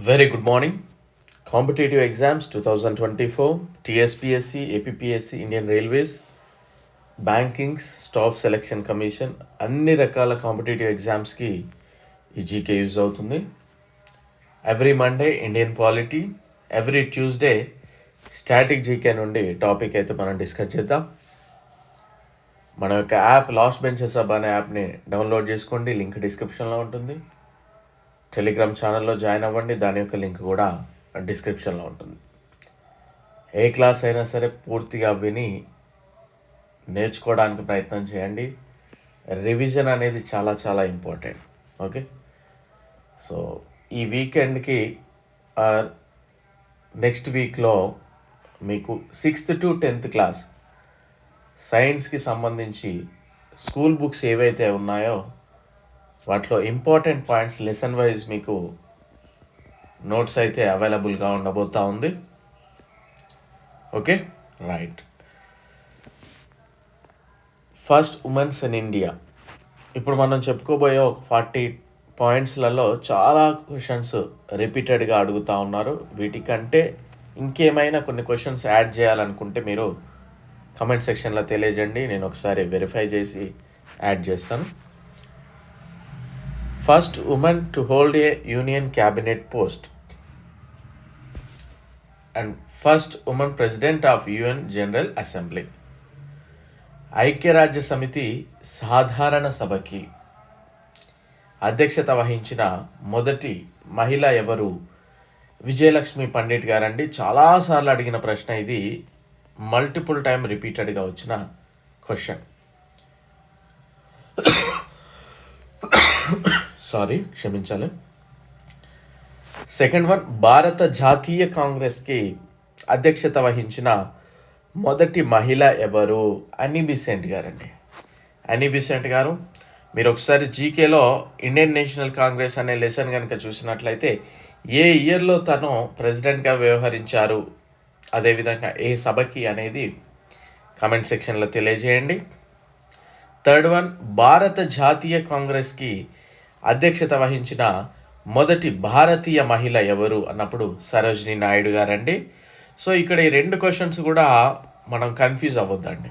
Very good morning. Competitive exams 2024, TSPSC, APPSC, Indian Railways, bankings, staff selection commission అన్ని రకాల competitive ఎగ్జామ్స్కి ఈ GK use అవుతుంది. Every Monday Indian polity, every Tuesday static GK నుండి topic అయితే మనం discuss చేద్దాం. మన యొక్క యాప్ లాస్ట్ బెంచెస్ హబ్ అనే యాప్ని డౌన్లోడ్ చేసుకోండి, లింక్ డిస్క్రిప్షన్లో ఉంటుంది. టెలిగ్రామ్ ఛానల్లో జాయిన్ అవ్వండి, దాని యొక్క లింక్ కూడా డిస్క్రిప్షన్లో ఉంటుంది. ఏ క్లాస్ అయినా సరే పూర్తిగా విని నేర్చుకోవడానికి ప్రయత్నం చేయండి. రివిజన్ అనేది చాలా చాలా ఇంపార్టెంట్. ఓకే, సో ఈ వీకెండ్కి నెక్స్ట్ వీక్లో మీకు 6th to 10th క్లాస్ సైన్స్కి సంబంధించి స్కూల్ బుక్స్ ఏవైతే ఉన్నాయో వాటిలో ఇంపార్టెంట్ పాయింట్స్ లెసన్ వైజ్ మీకు నోట్స్ అయితే అవైలబుల్గా ఉండబోతూ ఉంది. Okay, right. First women's in India. ఇప్పుడు మనం చెప్పుకోబోయే ఒక 40 పాయింట్స్లలో చాలా క్వశ్చన్స్ రిపీటెడ్గా అడుగుతూ ఉన్నారు. వీటికంటే ఇంకేమైనా కొన్ని క్వశ్చన్స్ యాడ్ చేయాలనుకుంటే మీరు కమెంట్ సెక్షన్లో తెలియజేయండి, నేను ఒకసారి వెరిఫై చేసి యాడ్ చేస్తాను. First women to hold A union cabinet post and first women president of UN general assembly. ఐక్యరాజ్య సమితి సాధారణ సభకి అధ్యక్షత వహించిన మొదటి మహిళ ఎవరు? విజయలక్ష్మి పండిట్ గారండి. చాలాసార్లు అడిగిన ప్రశ్న ఇది, మల్టిపుల్ టైం రిపీటెడ్గా వచ్చిన క్వశ్చన్. సారీ, క్షమించాలి. సెకండ్ వన్, భారత జాతీయ కాంగ్రెస్కి అధ్యక్షత వహించిన మొదటి మహిళ ఎవరు? అనీ బిసెంట్ గారండి. అనీ బిసెంట్ గారు, మీరు ఒకసారి జీకేలో ఇండియన్ నేషనల్ కాంగ్రెస్ అనే లెసన్ కనుక చూసినట్లయితే ఏ ఇయర్లో తను ప్రెసిడెంట్గా వ్యవహరించారు, అదేవిధంగా ఏ సభకి అనేది కామెంట్ సెక్షన్లో తెలియజేయండి. థర్డ్ వన్, భారత జాతీయ కాంగ్రెస్కి అధ్యక్షత వహించిన మొదటి భారతీయ మహిళ ఎవరు అన్నప్పుడు సరోజినీ నాయుడు గారండి. సో ఇక్కడ ఈ రెండు క్వశ్చన్స్ కూడా మనం కన్ఫ్యూజ్ అవ్వద్దండి.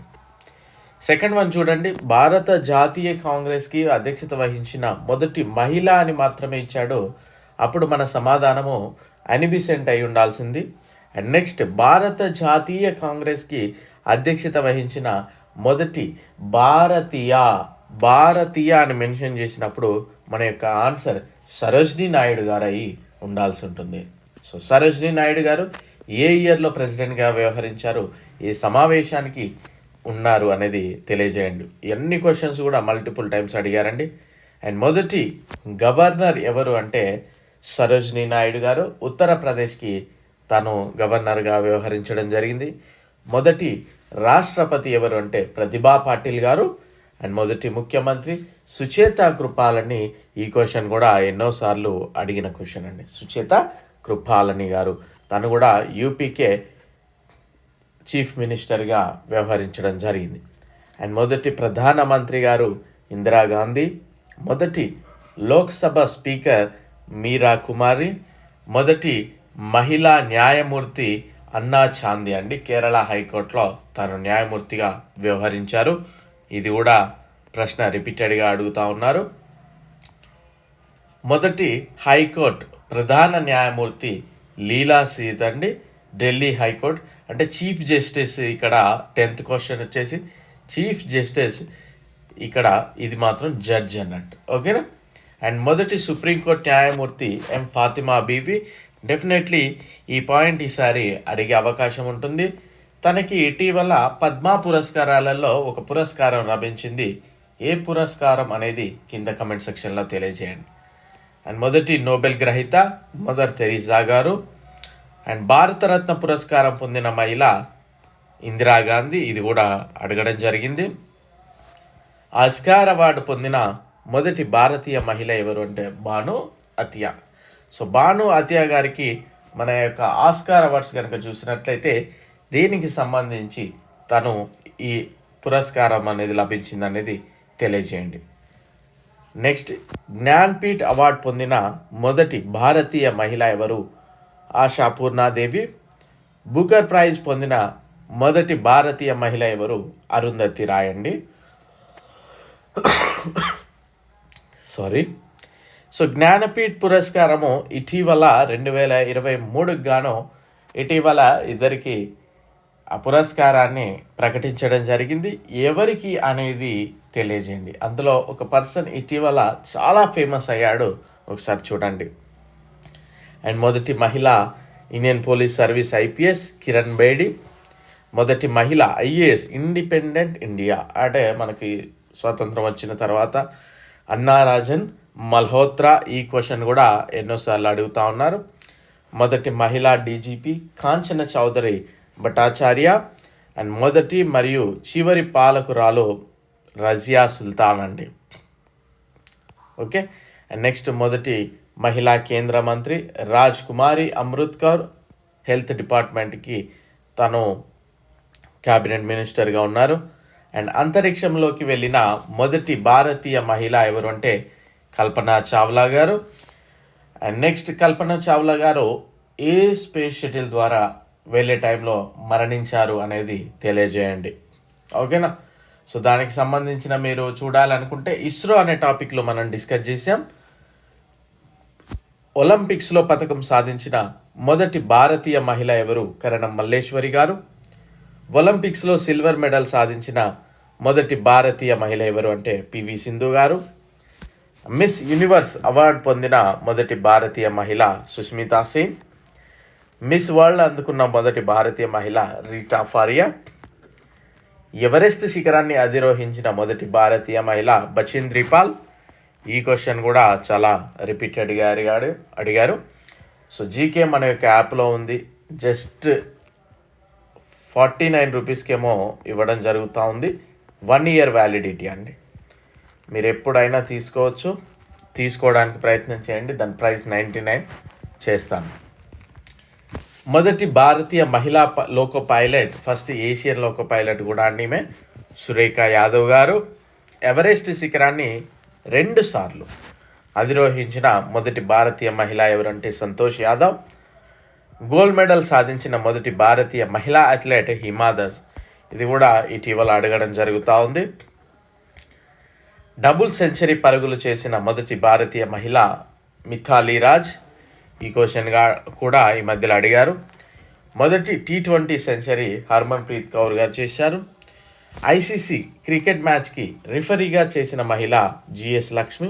సెకండ్ వన్ చూడండి, భారత జాతీయ కాంగ్రెస్కి అధ్యక్షత వహించిన మొదటి మహిళ అని మాత్రమే ఇచ్చాడు. అప్పుడు మన సమాధానము అనీ బిసెంట్ అయి ఉండాల్సింది. అండ్ నెక్స్ట్, భారత జాతీయ కాంగ్రెస్కి అధ్యక్షత వహించిన మొదటి భారతీయ అని మెన్షన్ చేసినప్పుడు మన యొక్క ఆన్సర్ సరోజినీ నాయుడు గారు అయి ఉండాల్సి ఉంటుంది. సో సరోజినీ నాయుడు గారు ఏ ఇయర్లో ప్రెసిడెంట్గా వ్యవహరించారు, ఏ సమావేశానికి ఉన్నారు అనేది తెలియజేయండి. ఇవన్నీ క్వశ్చన్స్ కూడా మల్టిపుల్ టైమ్స్ అడిగారండి. అండ్ మొదటి గవర్నర్ ఎవరు అంటే సరోజినీ నాయుడు గారు. ఉత్తరప్రదేశ్కి తను గవర్నర్గా వ్యవహరించడం జరిగింది. మొదటి రాష్ట్రపతి ఎవరు అంటే ప్రతిభా పాటిల్ గారు. అండ్ మొదటి ముఖ్యమంత్రి సుచేత కృపాలని. ఈ క్వశ్చన్ కూడా ఎన్నోసార్లు అడిగిన క్వశ్చన్ అండి. సుచేత కృపాలని గారు, తను కూడా యూపీకే చీఫ్ మినిస్టర్గా వ్యవహరించడం జరిగింది. అండ్ మొదటి ప్రధానమంత్రి గారు ఇందిరాగాంధీ. మొదటి లోక్సభ స్పీకర్ మీరా కుమారి. మొదటి మహిళా న్యాయమూర్తి అన్నా చాందీ అండి. కేరళ హైకోర్టులో తాను న్యాయమూర్తిగా వ్యవహరించారు. ఇది కూడా ప్రశ్న రిపీటెడ్గా అడుగుతూ ఉన్నారు. మొదటి హైకోర్టు ప్రధాన న్యాయమూర్తి లీలా సీత్ అండి, ఢిల్లీ హైకోర్టు. అంటే చీఫ్ జస్టిస్ ఇక్కడ 10th క్వశ్చన్ వచ్చేసి చీఫ్ జస్టిస్, ఇక్కడ ఇది మాత్రం జడ్జ్ అన్నట్టు. ఓకేనా. అండ్ మొదటి సుప్రీంకోర్టు న్యాయమూర్తి ఎం ఫాతిమా బీవి. డెఫినెట్లీ ఈ పాయింట్ ఈసారి అడిగే అవకాశం ఉంటుంది. తనకి ఇటీవల పద్మా పురస్కారాలలో ఒక పురస్కారం లభించింది. ఏ పురస్కారం అనేది కింద కమెంట్ సెక్షన్లో తెలియజేయండి. అండ్ మొదటి నోబెల్ గ్రహీత మదర్ తెరీసా గారు. అండ్ భారతరత్న పురస్కారం పొందిన మహిళ ఇందిరాగాంధీ. ఇది కూడా అడగడం జరిగింది. ఆస్కార్ అవార్డు పొందిన మొదటి భారతీయ మహిళ ఎవరు అంటే భాను అతియా. సో భాను అతియా గారికి మన యొక్క ఆస్కార్ అవార్డ్స్ కనుక చూసినట్లయితే దీనికి సంబంధించి తను ఈ పురస్కారం అనేది లభించింది అనేది తెలియజేయండి. నెక్స్ట్ జ్ఞాన్పీఠ్ అవార్డు పొందిన మొదటి భారతీయ మహిళ ఎవరు? ఆశాపూర్ణాదేవి. బుకర్ ప్రైజ్ పొందిన మొదటి భారతీయ మహిళ ఎవరు? అరుంధతి రాయ్ అండి. సారీ. సో జ్ఞానపీఠ్ పురస్కారము ఇటీవల 2023 గాను ఇటీవల ఇద్దరికి ఆ పురస్కారాన్ని ప్రకటించడం జరిగింది. ఎవరికి అనేది తెలియజేయండి. అందులో ఒక పర్సన్ ఇటీవల చాలా ఫేమస్ అయ్యాడు, ఒకసారి చూడండి. అండ్ మొదటి మహిళ Indian police service IPS Kiran Bedi. మొదటి మహిళ ఐఏఎస్ ఇండిపెండెంట్ ఇండియా, అంటే మనకి స్వాతంత్రం వచ్చిన తర్వాత అన్నారాజన్ మల్హోత్రా. ఈ క్వశ్చన్ కూడా ఎన్నోసార్లు అడుగుతూ ఉన్నారు. మొదటి మహిళా డీజీపీ కాంచన చౌదరి భట్టాచార్య. అండ్ మొదటి మరియు చివరి పాలకురాలు రజియా సుల్తాన్ అండి. ఓకే. అండ్ నెక్స్ట్ మొదటి మహిళా కేంద్ర మంత్రి రాజ్ కుమారి అమృత్ కౌర్. హెల్త్ డిపార్ట్మెంట్కి తను క్యాబినెట్ మినిస్టర్గా ఉన్నారు. అండ్ అంతరిక్షంలోకి వెళ్ళిన మొదటి భారతీయ మహిళ ఎవరు అంటే కల్పనా చావ్లా గారు. అండ్ నెక్స్ట్ కల్పనా చావ్లా గారు ఏ స్పేస్ షటిల్ ద్వారా వెళ్ళే టైంలో మరణించారు అనేది తెలియజేయండి. ఓకేనా? సో దానికి సంబంధించిన మీరు చూడాలనుకుంటే ఇస్రో అనే టాపిక్లో మనం డిస్కస్ చేసాం. ఒలింపిక్స్లో పథకం సాధించిన మొదటి భారతీయ మహిళ ఎవరు? కరణం మల్లేశ్వరి గారు. ఒలింపిక్స్లో సిల్వర్ మెడల్ సాధించిన మొదటి భారతీయ మహిళ ఎవరు అంటే పివి సింధు గారు. మిస్ యూనివర్స్ అవార్డు పొందిన మొదటి భారతీయ మహిళ సుష్మితా సేన్. మిస్ వరల్డ్ అందుకున్న మొదటి భారతీయ మహిళ రీటా ఫారియా. ఎవరెస్ట్ శిఖరాన్ని అధిరోహించిన మొదటి భారతీయ మహిళ బచింద్రి పాల్. ఈ క్వశ్చన్ కూడా చాలా రిపీటెడ్గా అడిగారు. సో జీకే మన యొక్క యాప్లో ఉంది. జస్ట్ 49 రూపీస్కేమో ఇవ్వడం జరుగుతూ ఉంది. 1 year వ్యాలిడిటీ అండి. మీరు ఎప్పుడైనా తీసుకోవడానికి ప్రయత్నం చేయండి. దాని ప్రైస్ 99 చేస్తాను. మొదటి భారతీయ మహిళా loco pilot, first Asian loco pilot కూడా అండి ఈమె సురేఖ యాదవ్ గారు. ఎవరెస్ట్ శిఖరాన్ని 2 సార్లు అధిరోహించిన మొదటి భారతీయ మహిళ ఎవరంటే సంతోష్ యాదవ్. గోల్డ్ మెడల్ సాధించిన మొదటి భారతీయ మహిళా అథ్లెట్ హిమా దాస్. ఇది కూడా ఇటీవల అడగడం జరుగుతూ ఉంది. డబుల్ సెంచరీ పరుగులు చేసిన మొదటి భారతీయ మహిళ మిథాలీ రాజ్. ఈ క్వశ్చన్ కూడా ఈ మధ్యలో అడిగారు. మొదటి T20 సెంచరీ హర్మన్ ప్రీత్ కౌర్ గారు చేశారు. ఐసీసీ క్రికెట్ మ్యాచ్కి రిఫరీగా చేసిన మహిళ జిఎస్ లక్ష్మి.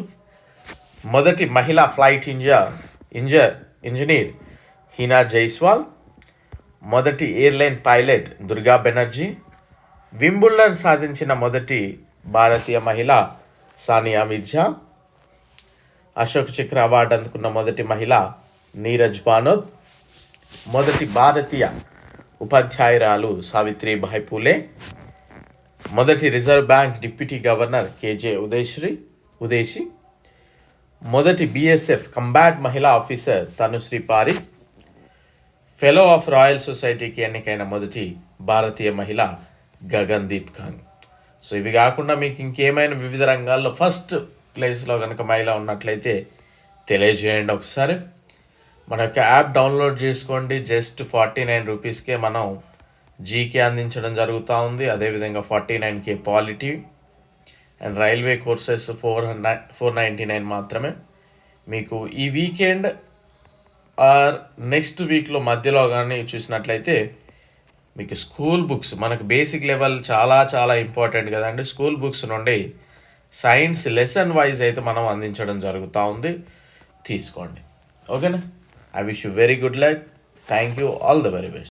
మొదటి మహిళా ఫ్లైట్ ఇంజనీర్ హీనా జైస్వాల్. మొదటి airline pilot Durga Banerjee. Wimbledon సాధించిన మొదటి భారతీయ మహిళ సానియా మిర్జా. అశోక్ చక్ర అవార్డు అందుకున్న మొదటి మహిళ నీరజ్ బానోత్. మొదటి భారతీయ ఉపాధ్యాయురాలు సావిత్రిబాయి పూలే. మొదటి Reserve Bank deputy governor KJ Udeshi. మొదటి బీఎస్ఎఫ్ కంబాట్ మహిళా officer Tanushree Pareek. Fellow of Royal సొసైటీకి ఎన్నికైన మొదటి భారతీయ మహిళ గగన్దీప్ ఖాన్. సో ఇవి కాకుండా మీకు ఇంకేమైనా వివిధ రంగాల్లో ఫస్ట్ ప్లేస్లో కనుక మహిళ ఉన్నట్లయితే తెలియజేయండి ఒకసారి. మన యొక్క యాప్ డౌన్లోడ్ చేసుకోండి. జస్ట్ 49 రూపీస్కే మనం జీకే అందించడం జరుగుతూ ఉంది. అదేవిధంగా 49K polity and railway courses 499 మాత్రమే. మీకు ఈ వీకెండ్ ఆర్ నెక్స్ట్ వీక్లో మధ్యలో కానీ చూసినట్లయితే మీకు స్కూల్ బుక్స్, మనకు బేసిక్ లెవెల్ చాలా చాలా ఇంపార్టెంట్ కదండి. స్కూల్ బుక్స్ నుండి సైన్స్ లెసన్ వైజ్ అయితే మనం అందించడం జరుగుతూ ఉంది. తీసుకోండి. ఓకేనా? I wish you very good luck. Thank you. All the very best.